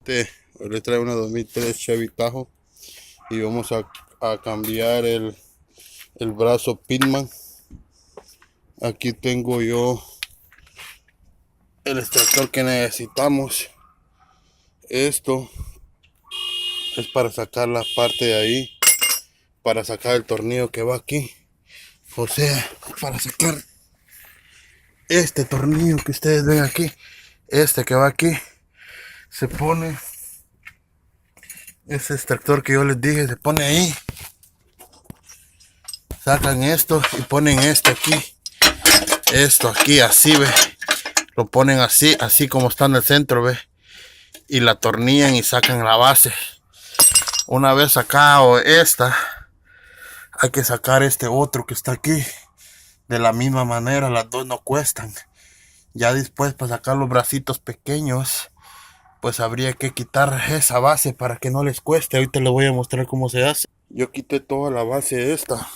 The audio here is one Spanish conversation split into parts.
Hoy le traigo una 2003 Chevy Tahoe y vamos a cambiar el brazo Pitman. Aquí tengo yo el extractor que necesitamos. Esto es para sacar la parte de ahí, para sacar el tornillo que va aquí, o sea, para sacar este tornillo que ustedes ven aquí, este que va aquí. Se pone ese extractor que yo les dije, se pone ahí, sacan esto y ponen esto aquí, así, ve, lo ponen así como está en el centro, ve, y la atornillan y sacan la base. Una vez sacado esta, hay que sacar este otro que está aquí de la misma manera. Las dos no cuestan. Ya después, para sacar los bracitos pequeños, pues habría que quitar esa base para que no les cueste. Ahorita les voy a mostrar cómo se hace. Yo quité toda la base esta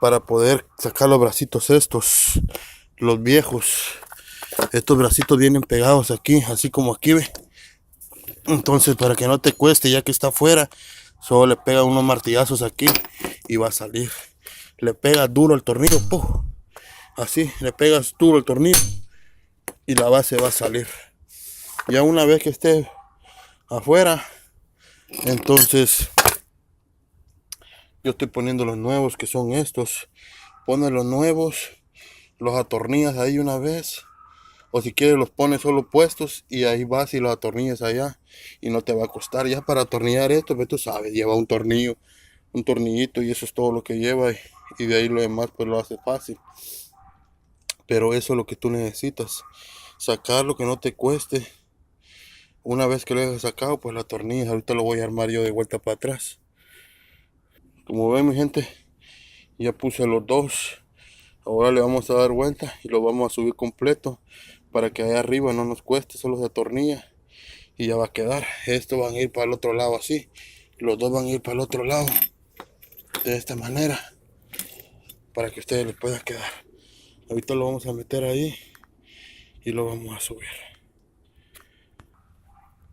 para poder sacar los bracitos estos, los viejos. Estos bracitos vienen pegados aquí, así como aquí, ve. Entonces, para que no te cueste, ya que está afuera, solo le pega unos martillazos aquí y va a salir. Le pega duro el tornillo, ¡puf! Así, le pegas duro el tornillo y la base va a salir. Ya una vez que esté afuera, entonces yo estoy poniendo los nuevos, que son estos. Pone los nuevos, los atornillas ahí una vez, o si quieres los pones solo puestos y ahí vas y los atornillas allá y no te va a costar. Ya para atornillar esto, pues tú sabes, lleva un tornillo, un tornillito, y eso es todo lo que lleva, y de ahí lo demás pues lo hace fácil. Pero eso es lo que tú necesitas, sacar lo que no te cueste. Una vez que lo hayas sacado, pues la atornillas. Ahorita lo voy a armar yo de vuelta para atrás. Como ven, mi gente, ya puse los dos. Ahora le vamos a dar vuelta y lo vamos a subir completo para que allá arriba no nos cueste, solo se atornilla y ya va a quedar. Estos van a ir para el otro lado así, los dos van a ir para el otro lado de esta manera, para que a ustedes les pueda quedar. Ahorita lo vamos a meter ahí y lo vamos a subir.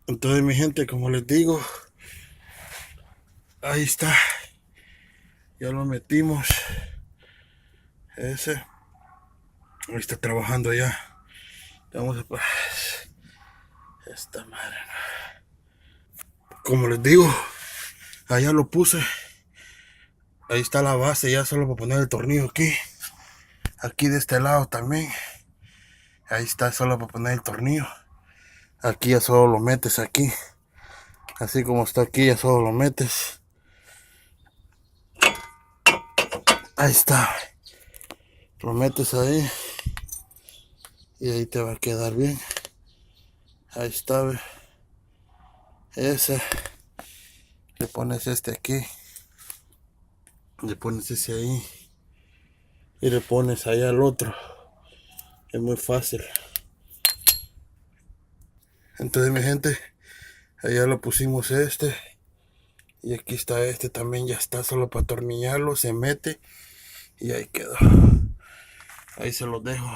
Entonces, mi gente, como les digo, ahí está, ya lo metimos. Ese ahí está trabajando ya. Vamos a esta madre. Como les digo, allá lo puse. Ahí está la base, ya solo para poner el tornillo aquí. Aquí de este lado también. Ahí está, solo para poner el tornillo. Aquí ya solo lo metes aquí. Así como está aquí, ya solo lo metes. Ahí está. Lo metes ahí. Y ahí te va a quedar bien. Ahí está, ve. Ese. Le pones este aquí. Le pones ese ahí. Y le pones allá al otro. Es muy fácil. Entonces, mi gente, allá lo pusimos este. Y aquí está este también, ya está, solo para atornillarlo, se mete y ahí quedó. Ahí se los dejo.